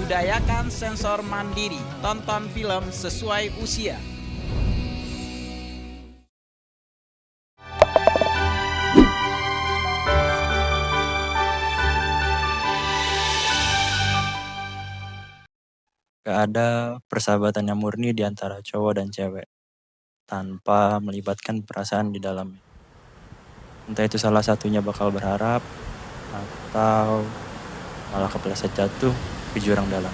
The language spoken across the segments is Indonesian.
Budayakan sensor mandiri. Tonton film sesuai usia. Gak ada persahabatan yang murni di antara cowok dan cewek tanpa melibatkan perasaan di dalamnya. Entah itu salah satunya bakal berharap atau malah kepleset jatuh ke jurang dalam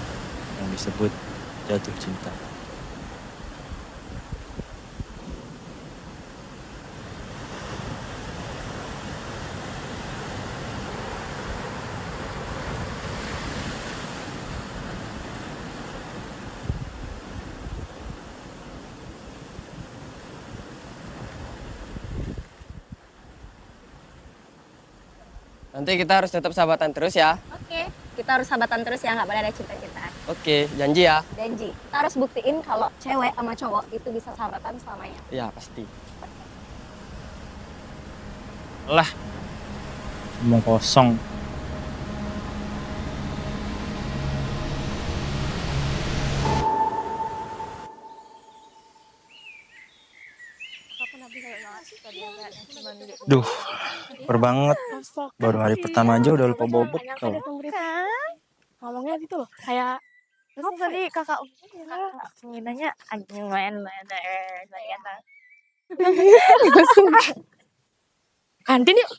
yang disebut jatuh cinta. Nanti kita harus tetap sahabatan terus ya. Oke, kita harus sahabatan terus ya, nggak boleh ada cinta-cintaan. Oke, janji ya. Janji, kita harus buktiin kalau cewek sama cowok itu bisa sahabatan selamanya. Iya, pasti. Lah, omong kosong. Duh, per banget. Baru hari pertama aja udah lupa bawa bekal. Ngomongnya gitu loh, kayak terus tadi kakak nanya anjing main kantin yuk.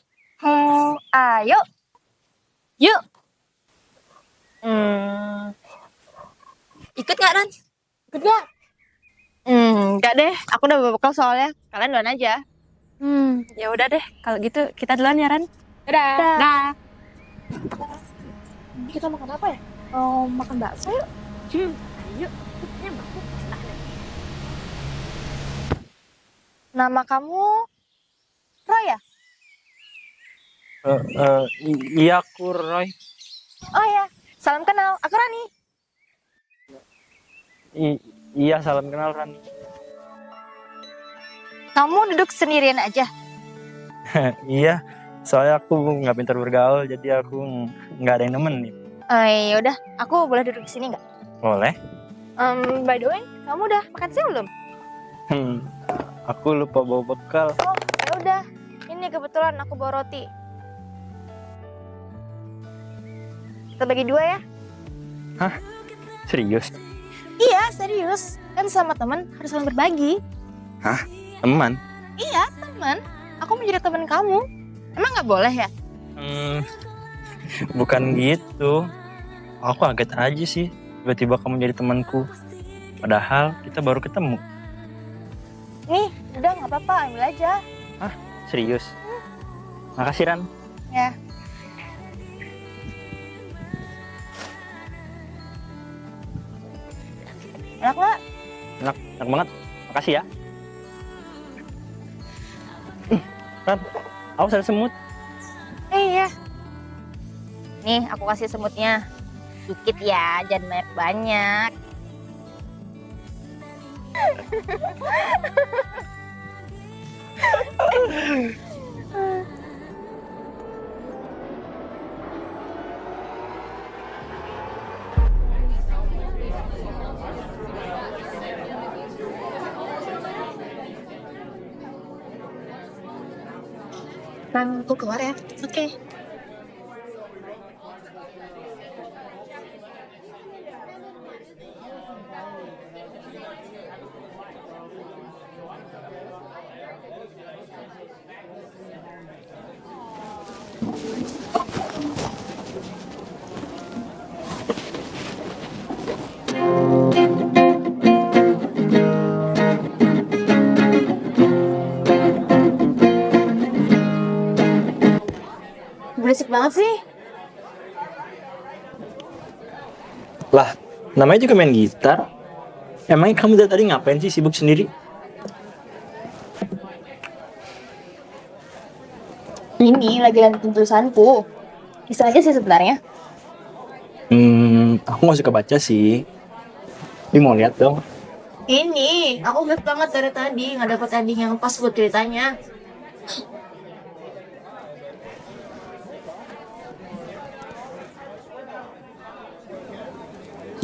Ayo. Yuk. Ikut nggak, Ran? Ikut gak? Enggak deh, aku udah bawa bekal soalnya. Kalian duluan aja. Ya udah deh, kalau gitu kita duluan ya, Ran. Dadah. Dah. Kita makan apa ya? Makan bakso yuk. Ayo. Nama kamu Roy ya? Iya aku Roy. Oh ya, salam kenal. Aku Rani. Iya salam kenal Rani. Kamu duduk sendirian aja? Iya, soalnya aku nggak pintar bergaul, jadi aku nggak ada yang nemenin. Ya udah, aku boleh duduk di sini nggak? Boleh? By the way, kamu udah makan siang belum? Aku lupa bawa bekal. Oh, ya udah. Ini kebetulan aku bawa roti. Kita bagi dua ya? Hah? Serius? Iya, serius. Kan sama teman harus saling berbagi. Hah? Teman? Iya, teman. Aku mau jadi teman kamu. Emang nggak boleh ya? Bukan gitu. Aku kaget aja sih. Tiba-tiba kamu jadi temanku. Padahal kita baru ketemu. Nih, udah nggak apa-apa, ambil aja. Hah? Serius? Makasih Ran. Ya. Enak nggak? Enak banget. Makasih ya. Ran, awas ada semut. Iya. Nih, aku kasih semutnya. Dikit ya, jangan banyak-banyak. Ran, aku keluar ya. Oke. Berisik banget sih. Lah, namanya juga main gitar. Emangnya kamu dari tadi ngapain sih sibuk sendiri? Ini lagi lanjutin tulisanku. Bisa aja sih sebenarnya. Aku gak suka baca sih. Ini mau lihat dong. Ini, aku beb banget dari tadi nggak dapet ending yang pas buat ceritanya.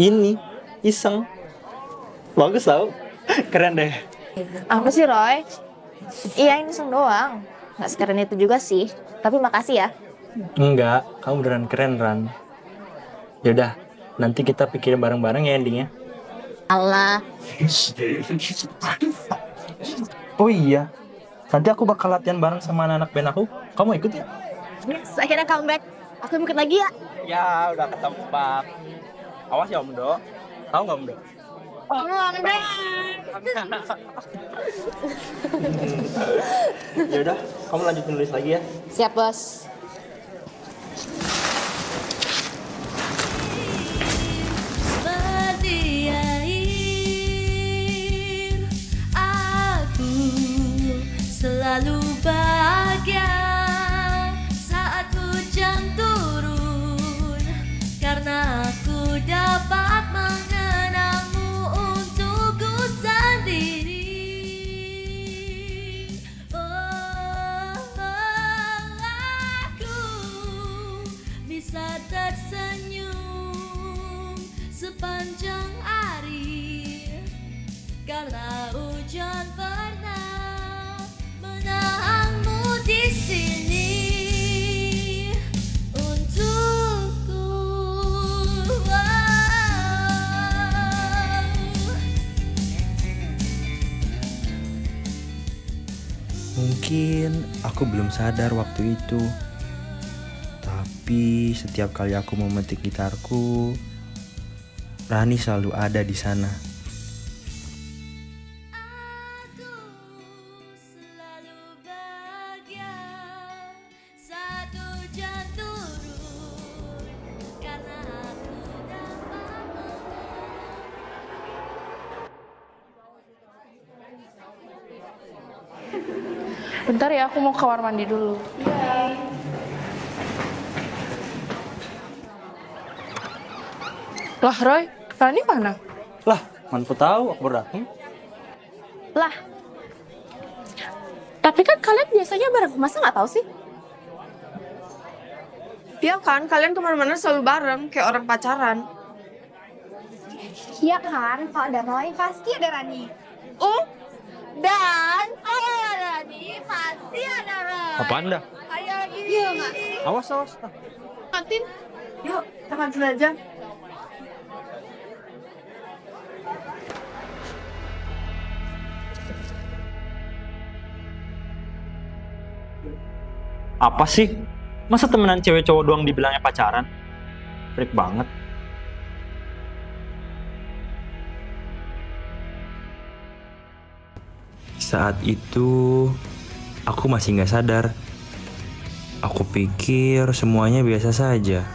Ini iseng. Bagus tau. Keren deh. Apa sih Roy? Iya ini iseng doang. Nggak sekeren itu juga sih. Tapi makasih ya. Enggak, kamu beneran keren, Ran. Yaudah, nanti kita pikirin bareng-bareng ya endingnya. Allah. Oh iya, nanti aku bakal latihan bareng sama anak-anak band aku. Kamu ikut ya? Yes, akhirnya comeback. Aku ikut lagi ya. Ya, udah ketebak. Awas ya Om Do. Tahu nggak Om Do? Yaudah, kamu lanjut nulis lagi ya. Siap bos. Seperti air, aku selalu bahagia saat hujan turun, karena aku dapat mengenangmu untukku sendiri. Aku bisa tersenyum sepanjang hari karena hujan pernah menahanmu di sini untukku. Mungkin aku belum sadar waktu itu. Tapi setiap kali aku memetik gitarku, Rani selalu ada di sana. Aku selalu bahagia saat hujan turun karena aku dapat Bentar ya, aku mau ke kamar mandi dulu. Lah Roy, Rani mana? Lah, mana aku tahu aku baru datang. Lah. Tapi kan kalian biasanya bareng, masa nggak tahu sih? Iya kan, kalian kemana-mana selalu bareng, kayak orang pacaran. Iya kan, kalau ada Roy pasti ada Rani. Dan kalau ada Rani, pasti ada Roy. Apaan dah? Ayo lagi. Iya nggak sih? Awas. Kantin. Yuk, kita kantin aja. Apa sih? Masa temenan cewek cowok doang dibilangnya pacaran? Freak banget. Saat itu, aku masih gak sadar. Aku pikir semuanya biasa saja.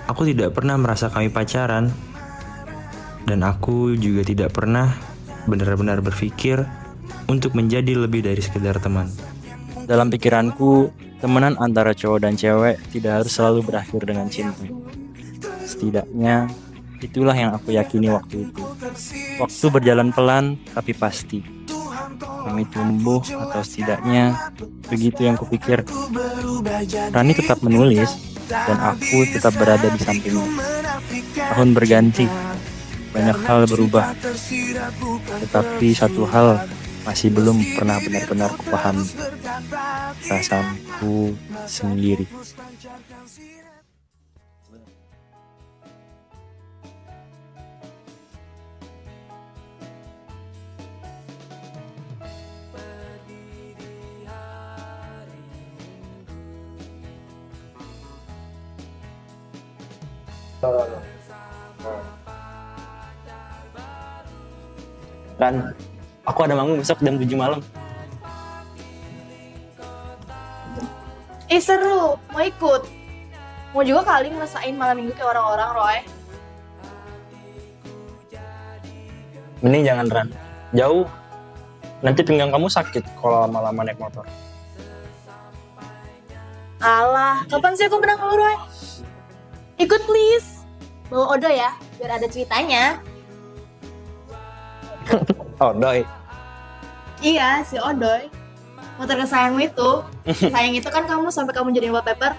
Aku tidak pernah merasa kami pacaran. Dan aku juga tidak pernah benar-benar berpikir untuk menjadi lebih dari sekedar teman. Dalam pikiranku, temenan antara cowok dan cewek tidak harus selalu berakhir dengan cinta. Setidaknya, itulah yang aku yakini waktu itu. Waktu berjalan pelan, tapi pasti. Kami tumbuh, atau setidaknya, begitu yang kupikir. Rani tetap menulis, dan aku tetap berada di sampingnya. Tahun berganti, banyak hal berubah. Tetapi satu hal masih belum pernah benar-benar kupahami. Perasaanku sendiri. Ran, aku ada manggung besok jam 7 malam. Seru, mau ikut. Mau juga kali ngerasain malam minggu kayak orang-orang, Roy. Mending jangan, Ran. Jauh. Nanti pinggang kamu sakit kalau lama-lama naik motor. Alah, kapan sih aku pernah ngeluh, Roy? Ikut please. Bawa Odo ya, biar ada ceritanya. Oh, doi. Iya, si Odoy. Motor kesayanganmu itu. Sayang itu kan kamu sampai kamu jadiin wallpaper.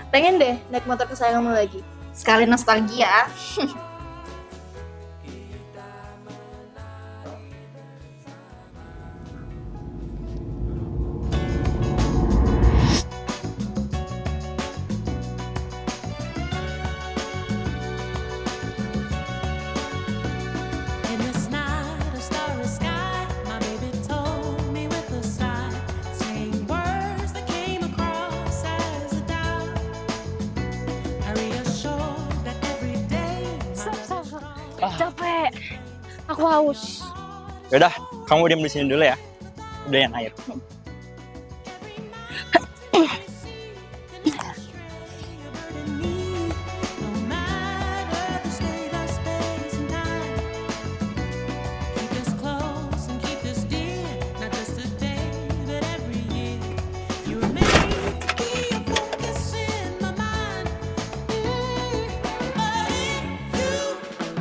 Pengen deh naik motor kesayanganmu lagi. Sekali nostalgia. In this night of starry sky, my baby told me with a sigh, saying words that came across as a doubt. I reassured that every day Stop. Capek. Aku haus. Yaudah, kamu diam di sini dulu ya. Udahin air. no matter the state of space and time. Keep this close and keep this dear, not just today, but every year. You remain to be a focus in my mind. But if you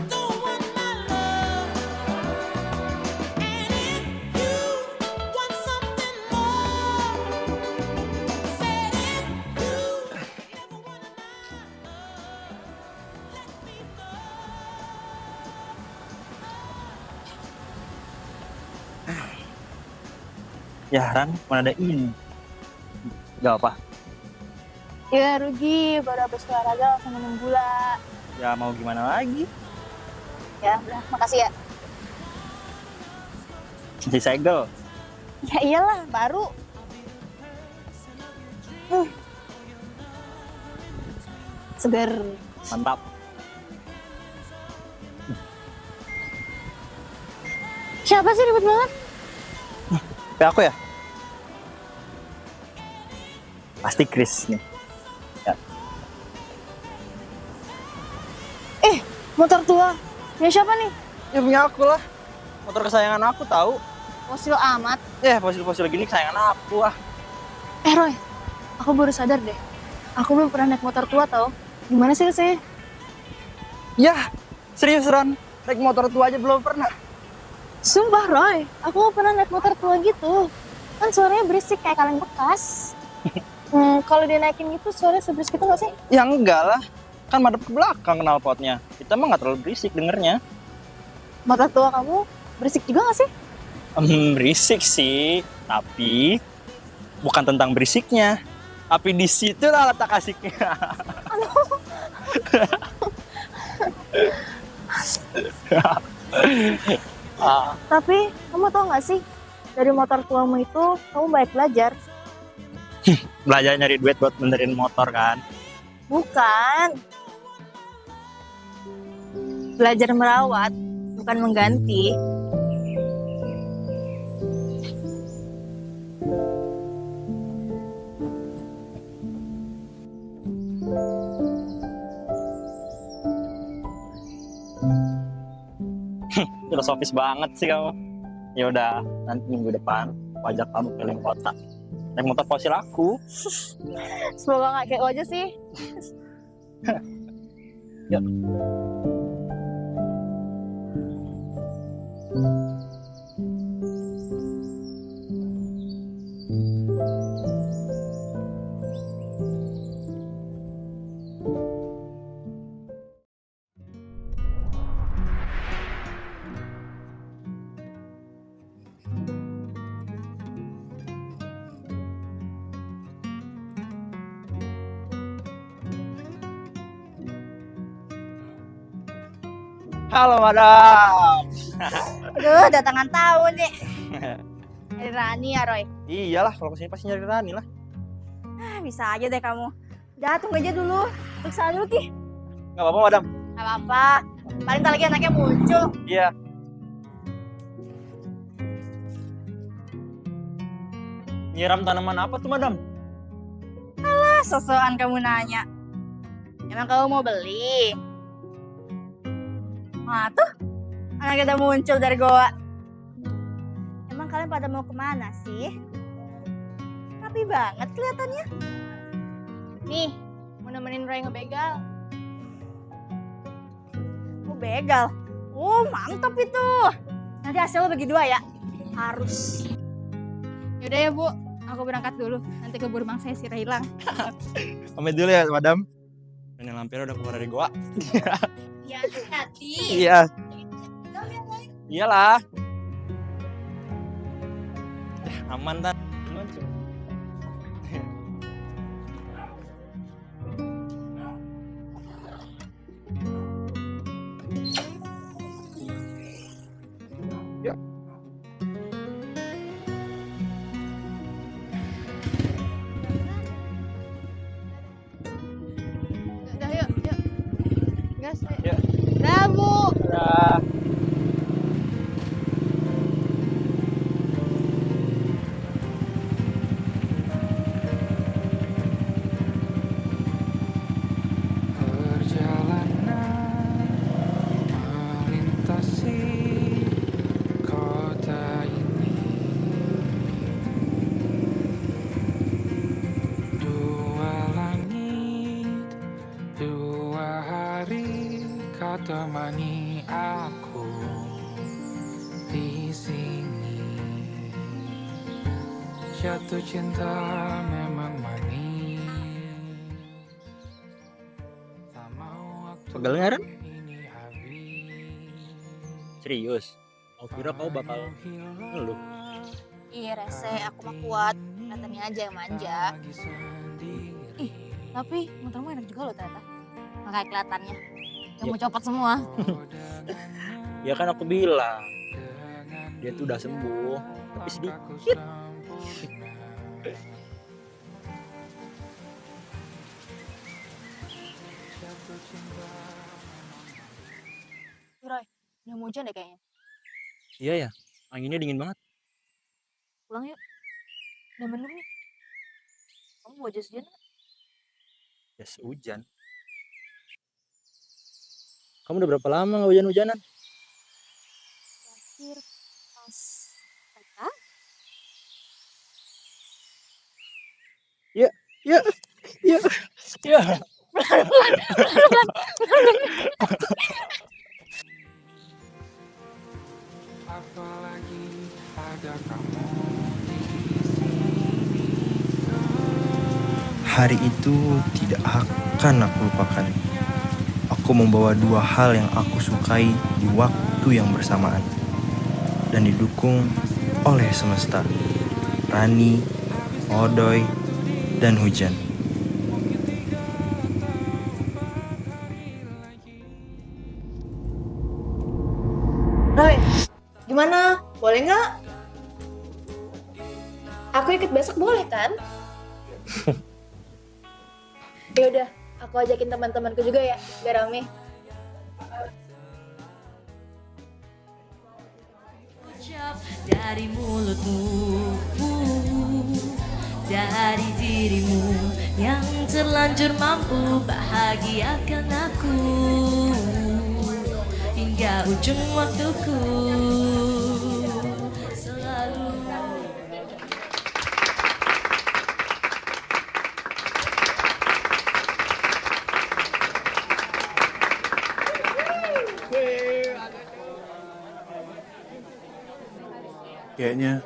don't want my love, and if you want something more, said if you ever wanna Ya Ran, mana ada ini? Gak apa. Ya rugi, baru habis olahraga langsung minum gula. Ya mau gimana lagi? Ya udah, makasih ya. Disegel. Ya iyalah, baru. Seger. Mantap. Siapa sih ribet banget? Tapi aku ya? Pasti Chris nih. Ya. Motor tua. Ya siapa nih? Ya punya aku lah. Motor kesayangan aku tahu. Fosil amat. Ya fosil-fosil gini kesayangan aku ah. Roy, aku baru sadar deh. Aku belum pernah naik motor tua tau. Gimana sih rasanya? Ya, serius Ran. Naik motor tua aja belum pernah. Sumpah Roy, aku gak pernah naik motor tua gitu. Kan suaranya berisik kayak kaleng bekas. Kalau dinaikin gitu suaranya seberisik itu gak sih? Ya enggak lah. Kan madep ke belakang knalpotnya. Kita mah nggak terlalu berisik dengernya. Motor tua kamu berisik juga gak sih? Berisik sih, tapi bukan tentang berisiknya. Tapi di situ lah letak asiknya. Tapi kamu tau gak sih? Dari motor tuamu itu kamu baik belajar. Belajar nyari duit buat benerin motor kan. Bukan. Belajar merawat, bukan mengganti. Filosofis banget sih kamu. Ya udah, nanti minggu depan pajak kamu keliling kota. Naik motor fosil aku. Semoga gak kayak aja sih. Yuk. Halo madam. Aduh, datangan tahu nih. Dari Rani ya, Roy? Iyalah, kalau kesini pasti nyari Rani lah. Bisa aja deh kamu. Udah, tunggu aja dulu. Periksa dulu, Ki. Gak apa-apa madam. Gak apa-apa. Paling ntar lagi anaknya muncul. Iya. Nyiram tanaman apa tuh madam? Sosokan kamu nanya. Emang kamu mau beli? Nah tuh, anaknya udah muncul dari goa. Emang kalian pada mau kemana sih? Rapi banget kelihatannya. Nih, mau nemenin Roy ngebegal. Mau begal? Oh, mantap itu. Nanti hasilnya bagi dua ya. Harus. Yaudah ya Bu, aku berangkat dulu. Nanti keburu bang saya sirah hilang. Pamit dulu ya madam. Nenek lampir udah keluar dari goa. Ya, hati-hati. Iya. Iyalah. Aman kan? Aman sih. Udah yuk. Gas. Yuk. Dah, Bu. Udah. Perjalanan melintasi kota ini, dua langit, dua hari kau temani aku di sini. Jatuh cinta memang manis. Pegel nggak, Ren? Serius? Aku kira kau bakal ngeluh. Iya, rese, aku mah kuat. Kelihatannya aja yang manja. Ih, tapi motormu enak juga loh ternyata. Makanya kelihatannya. Yang mau copot semua. Ya kan aku bilang, dia tuh udah sembuh, tapi sedikit. Roy, udah mau hujan deh kayaknya. Iya ya, anginnya dingin banget. Pulang yuk. Udah mendung nih. Kamu mau jas hujan? Jas hujan. Kamu udah berapa lama nggak hujan-hujanan? Terakhir pas TK. Ya, ya, ya, ya. Apalagi ada kamu. Hari itu tidak akan aku lupakan. Aku membawa dua hal yang aku sukai di waktu yang bersamaan. Dan didukung oleh semesta. Rani, Odoy, dan hujan. Roy, gimana? Boleh nggak? Aku ikut besok boleh kan? Ya udah, aku ajakin teman-temanku juga ya, biar rame. Dari mulutmu, dari dirimu yang terlanjur mampu bahagiakan aku hingga ujung waktuku. Selalu. Kayaknya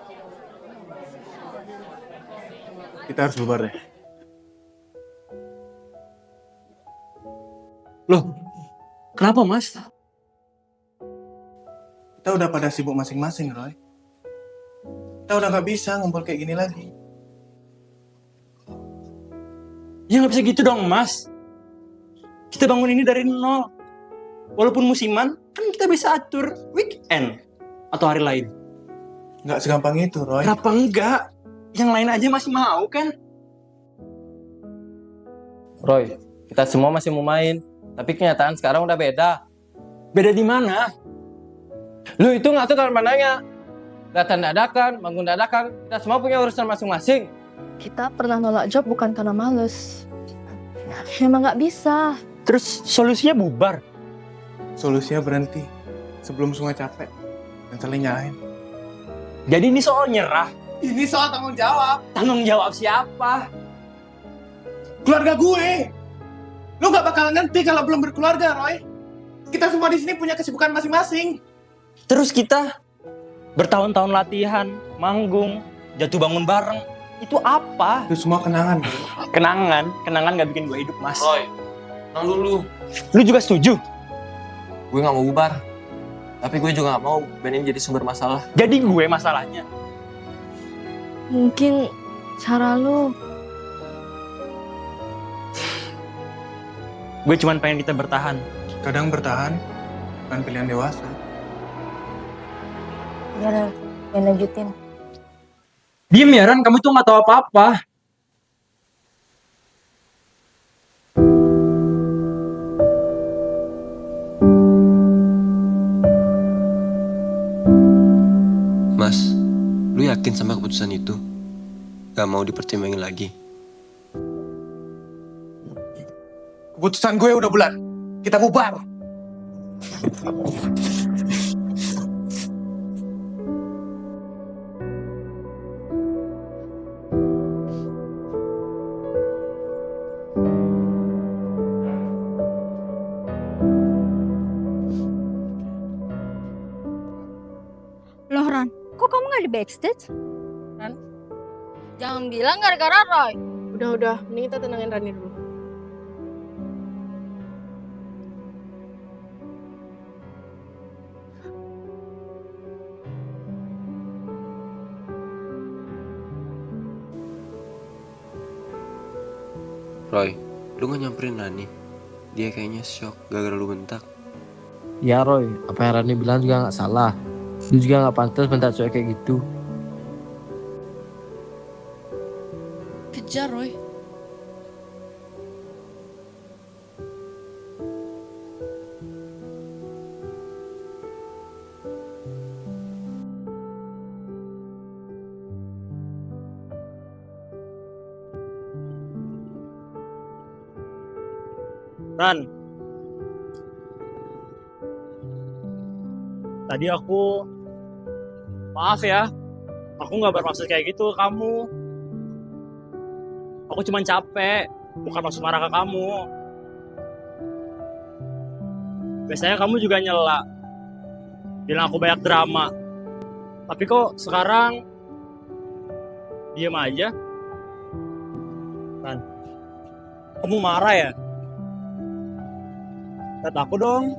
kita harus bubar deh. Loh, kenapa mas? Kita udah pada sibuk masing-masing, Roy. Kita udah gak bisa ngumpul kayak gini lagi. Ya nggak bisa gitu dong mas. Kita bangun ini dari nol. Walaupun musiman, kan kita bisa atur weekend atau hari lain. Nggak segampang itu, Roy. Kenapa enggak? Yang lain aja masih mau kan? Roy, kita semua masih mau main. Tapi kenyataan sekarang udah beda. Beda di mana? Lu itu ngatur kalau mananya. Datang dadakan, bangun dadakan. Kita semua punya urusan masing-masing. Kita pernah nolak job bukan karena males. Emang nggak bisa. Terus solusinya bubar. Solusinya berhenti sebelum semua capek dan saling nyalahin. Jadi ini soal nyerah. Ini soal tanggung jawab. Tanggung jawab siapa? Keluarga gue. Lu gak bakalan ngerti kalau belum berkeluarga, Roy. Kita semua di sini punya kesibukan masing-masing. Terus kita bertahun-tahun latihan, manggung, jatuh bangun bareng. Itu apa? Itu semua kenangan. Kenangan gak bikin gue hidup, mas. Roy, Tenang dulu. Lu juga setuju? Gue nggak mau bubar. Tapi gue juga nggak mau band ini jadi sumber masalah. Jadi gue masalahnya. Mungkin cara lu. Gue cuman pengen kita bertahan. Kadang bertahan bukan pilihan dewasa. Udah, lanjutin. Diem ya Ran, kamu tuh gak tahu apa-apa. Mas, lu yakin sama keputusan itu? Gak mau dipertimbangin lagi? Keputusan gue udah bulat. Kita bubar. Loh Ran, kok kamu nggak di backstage? Ran, jangan bilang gara-gara Roy. Udah, mending kita tenangin Rani dulu. Roy, lu gak nyamperin Rani? Dia kayaknya shock gara-gara lu bentak. Ya Roy, apa yang Rani bilang juga nggak salah. Lu juga nggak pantas bentak cewek kayak gitu. Kejar Roy. Ran, tadi aku maaf ya, aku nggak bermaksud kayak gitu ke kamu. Aku cuma capek, bukan maksud marah ke kamu. Biasanya kamu juga nyela, bilang aku banyak drama. Tapi kok sekarang diem aja? Ran, kamu marah ya? Lihat aku dong.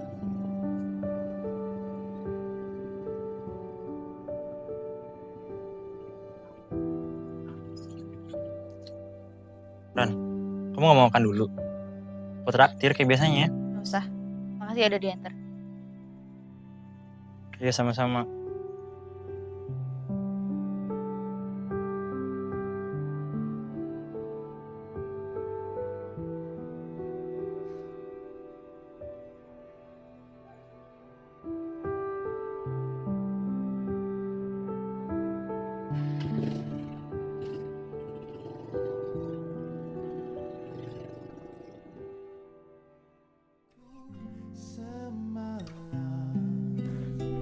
Ran, kamu gak mau makan dulu? Aku traktir kayak biasanya. Nggak usah, makasih ada diantar. Iya, sama-sama.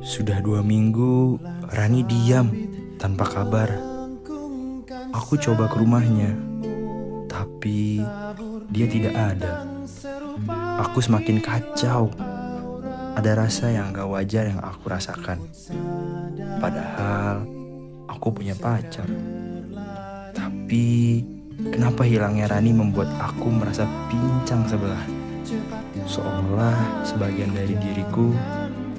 Sudah 2 minggu, Rani diam, tanpa kabar. Aku coba ke rumahnya, tapi dia tidak ada. Aku semakin kacau. Ada rasa yang gak wajar yang aku rasakan. Padahal, aku punya pacar. Tapi, kenapa hilangnya Rani membuat aku merasa pincang sebelah. Seolah sebagian dari diriku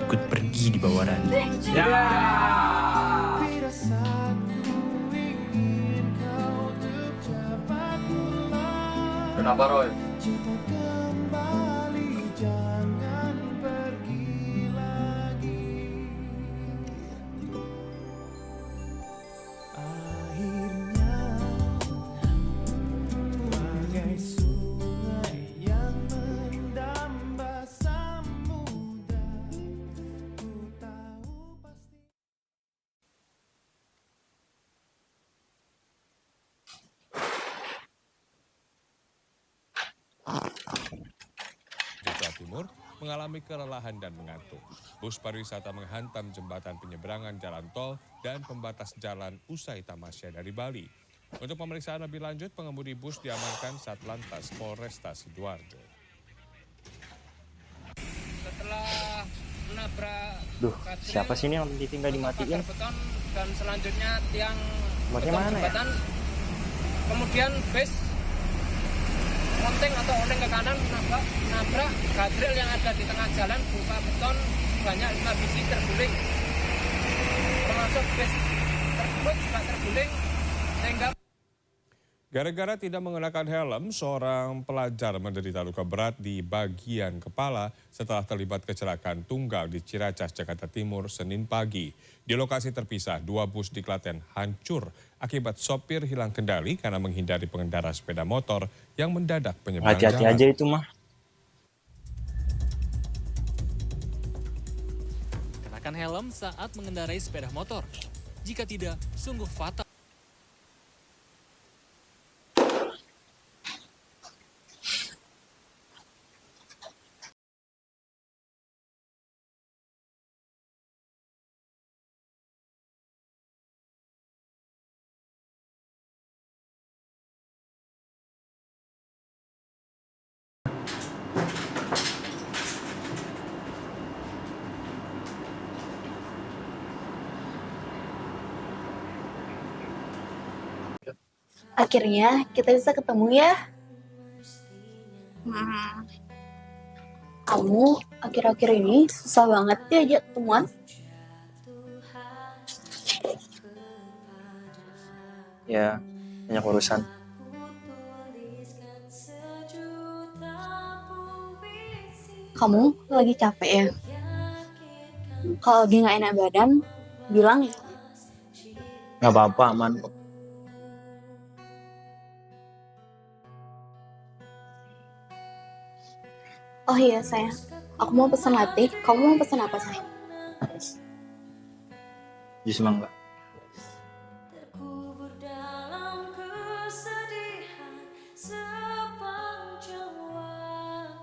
ikut pergi di bawah Rani. Kenapa Roy? Jawa Timur mengalami kelelahan dan mengantuk. Bus pariwisata menghantam jembatan penyeberangan jalan tol dan pembatas jalan usai tamasya dari Bali. Untuk pemeriksaan lebih lanjut, pengemudi bus diamankan Satlantas Polresta Sidoarjo. Setelah menabrak Duh, siapa sih ini yang ditinggal dimatiin? beton dan selanjutnya tiang Buatnya beton mana ya? jembatan, kemudian bus monteng atau oleng ke kanan nabrak guardrail yang ada di tengah jalan berupa beton banyak 5 biji terguling. Termasuk bus tersebut juga terguling sehingga Gara-gara tidak mengenakan helm, seorang pelajar menderita luka berat di bagian kepala setelah terlibat kecelakaan tunggal di Ciracas, Jakarta Timur, Senin pagi. Di lokasi terpisah, 2 bus di Klaten hancur akibat sopir hilang kendali karena menghindari pengendara sepeda motor yang mendadak penyeberang Hati-hati jalan. aja itu mah. Kenakan helm saat mengendarai sepeda motor. Jika tidak, sungguh fatal. Akhirnya kita bisa ketemu ya. Kamu akhir-akhir ini susah banget diajak ketemuan. Ya, banyak urusan. Kamu lagi capek ya? Kalau lagi nggak enak badan, bilang ya. Gak apa-apa, aman kok. Oh iya sayang, aku mau pesan latte. Kamu mau pesan apa sayang? Jus mangga.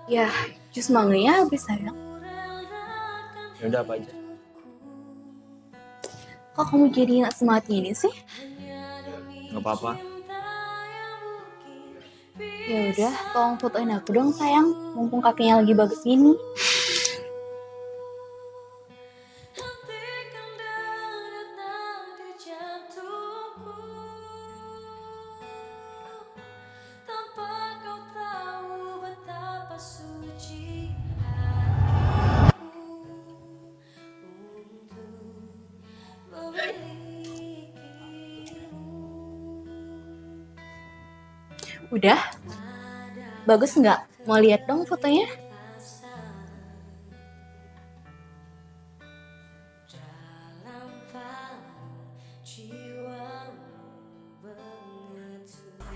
Ya, jus mangganya habis sayang. Ya udah apa aja. Kok kamu jadi nggak semangat gini sih? Gak apa-apa. Ya udah, tolong fotoin aku dong sayang. Mumpung kakinya lagi bagus gini. Udah? Bagus nggak? Mau lihat dong fotonya?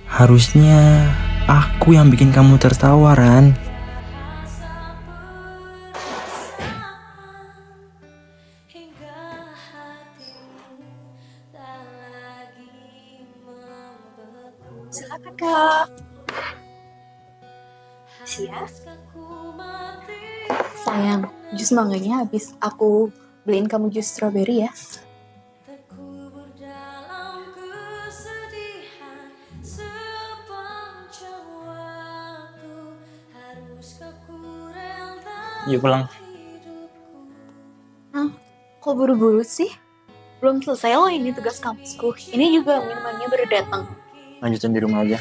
Harusnya aku yang bikin kamu tertawa, Ran. Silakan kak. Siap. Sayang, jus mangganya habis. Aku beliin kamu jus strawberry ya. Yuk pulang. Hah? Kok buru-buru sih? Belum selesai loh ini tugas kampusku. Ini juga minumannya baru datang. Lanjutin di rumah aja.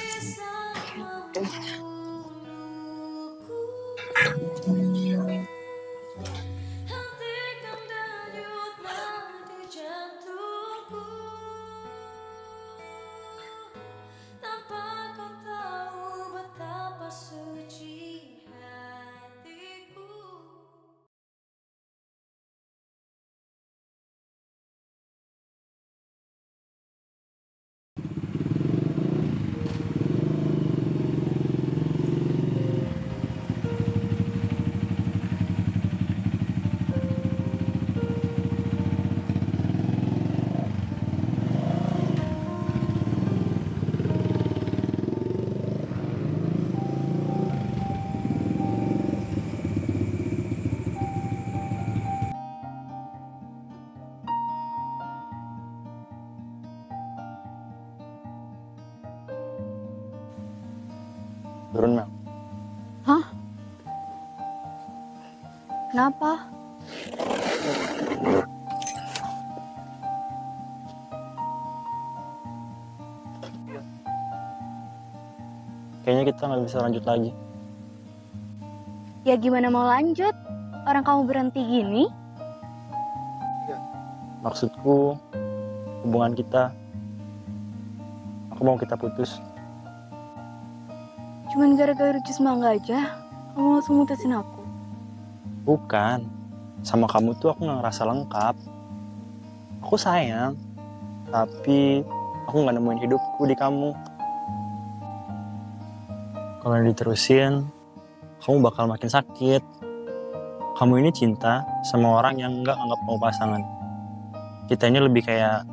Turun, Mel. Hah? Kenapa? kayaknya kita nggak bisa lanjut lagi. Ya gimana mau lanjut? Orang kamu berhenti gini? Maksudku, hubungan kita, aku mau kita putus. Cuman gara-gara jus mangga aja, kamu langsung mutusin aku. Bukan, sama kamu tuh aku nggak ngerasa lengkap. Aku sayang, tapi aku nggak nemuin hidupku di kamu. Kalau diterusin, kamu bakal makin sakit. Kamu ini cinta sama orang yang nggak anggap mau pasangan. Kita ini lebih kayak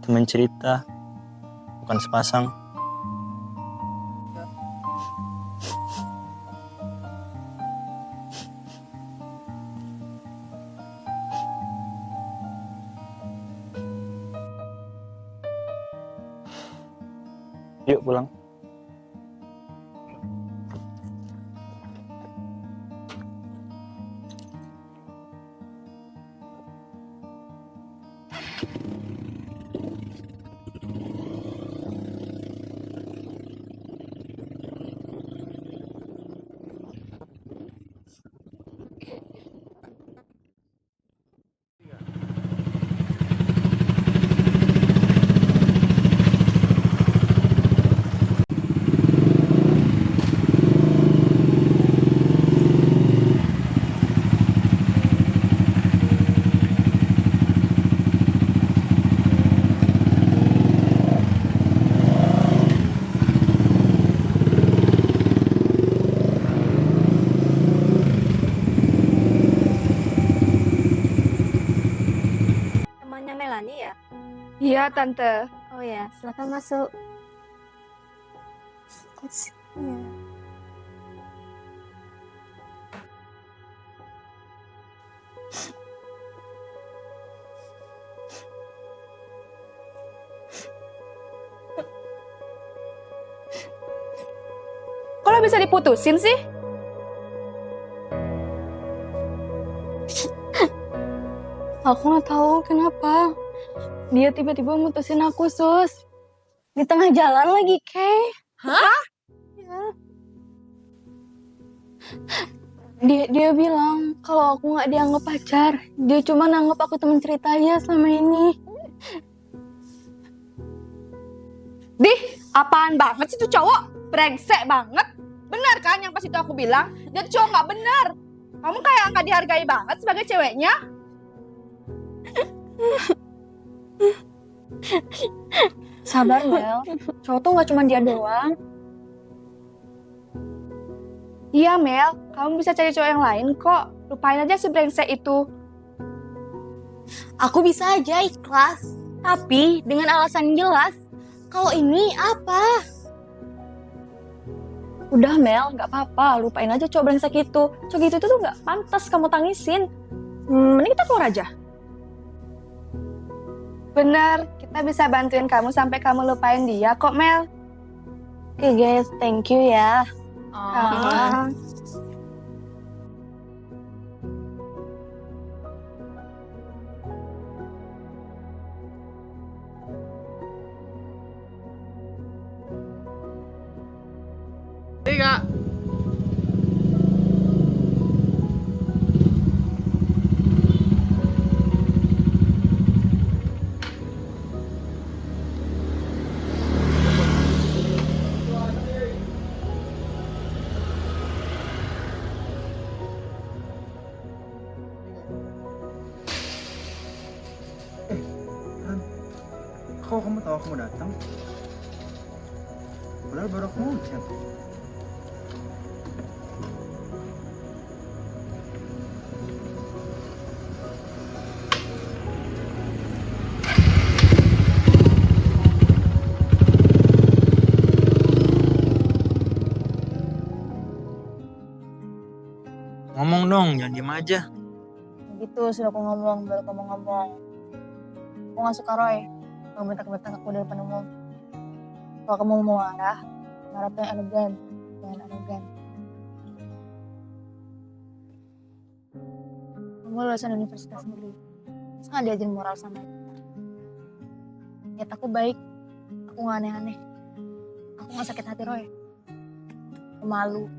teman cerita, bukan sepasang. Yuk pulang. Temannya Melani ya? Iya, Tante. Oh ya, silakan masuk. Iya. Kok lo bisa diputusin sih? Aku nggak tahu kenapa. Dia tiba-tiba mutusin aku, Sus. Di tengah jalan lagi, Kay. Hah? Dia bilang kalau aku nggak dianggap pacar. Dia cuma nanggap aku teman cerita aja selama ini. Dih, apaan banget sih tuh cowok? Brengsek banget. Benar kan yang pas itu aku bilang? Dia tuh cowok nggak benar. Kamu kayak nggak dihargai banget sebagai ceweknya. Sabar, Mel. Cowok tuh nggak cuma dia doang. Iya, Mel. Kamu bisa cari cowok yang lain kok. Lupain aja si brengsek itu. Aku bisa aja ikhlas. Tapi dengan alasan jelas. Kalau ini apa? Udah, Mel. Nggak apa-apa. Lupain aja cowok brengsek itu. Cowok itu tuh nggak pantas kamu tangisin. Mending kita keluar aja. Bener, kita bisa bantuin kamu sampai kamu lupain dia kok, Mel. Oke, guys. Thank you ya. Tiga. Kok kamu tahu aku mau datang? Padahal baru aku mau chat. Ngomong dong, jangan diem aja. Gitu sudah aku ngomong, baru kamu ngomong. Aku gak suka Roy. Kamu bentak-bentak aku di depan umum. Kalau kamu mau marah tuh yang elegan, jangan arogan. Kamu lulusan universitas negeri. Masa gak diajarin moral sama kita? Niat aku baik, aku gak aneh-aneh. Aku gak sakit hati Roy. Aku malu.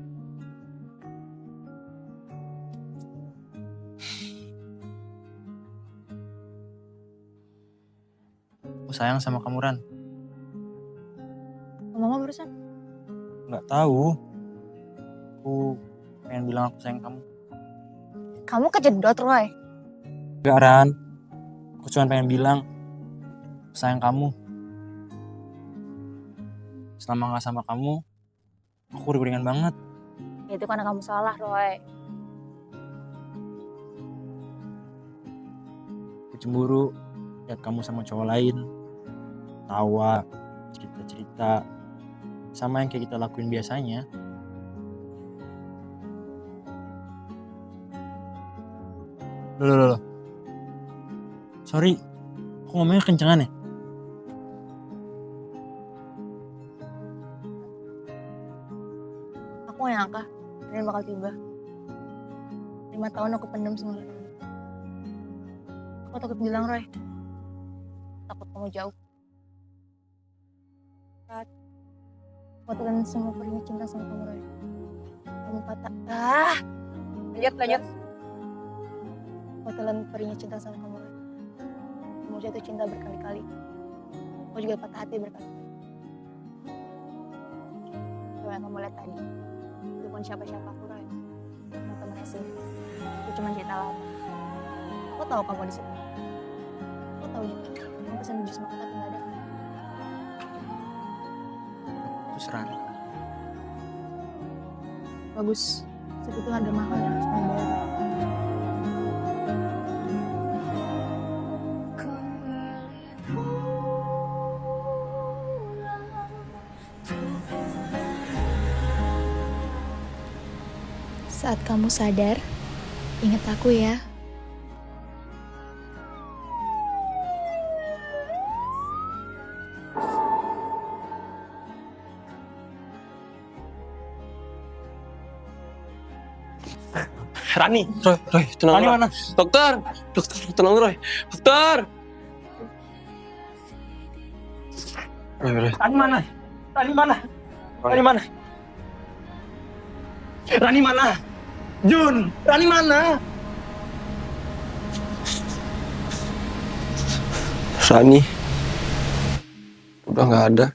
Aku sayang sama kamu, Ran. Mama barusan. Nggak tahu. Aku pengen bilang aku sayang kamu. Kamu kejedot, Roy. Nggak, Ran. Aku cuma pengen bilang aku sayang kamu. Selama nggak sama kamu, aku uring-uringan banget. Itu karena kamu salah, Roy. Aku cemburu lihat kamu sama cowok lain. Tawa, cerita-cerita. Sama yang kayak kita lakuin biasanya. Loh. Sorry, aku ngomongnya kencengan ya? Aku gak nyangka ini bakal tiba. 5 tahun aku pendam semua ini. Aku takut bilang, Roy. Takut kamu jauh. Saat aku telan semua perihnya cinta sama kamu, Roy. Kamu patah. Lanjut. Aku telan perihnya cinta sama kamu, Roy. Kamu jatuh cinta berkali-kali. Aku juga patah hati berkali-kali. Coba yang kamu lihat tadi. Itu bukan siapa-siapa aku, Roy. Kamu temen SD. Itu cuma cerita lama. Aku tahu kamu di situ. Aku tahu juga. Kamu pesan jus makan tapi nggak ada. Terus Ran. Bagus. Segitu harga mahal yang harus kamu bayar. Saat kamu sadar, ingat aku ya. Rani, Roy, tenang. Rani mana? Dokter, tenang Roy. Dokter. Roy. Rani mana? Rani mana? Jun, Rani mana? Rani udah nggak ada.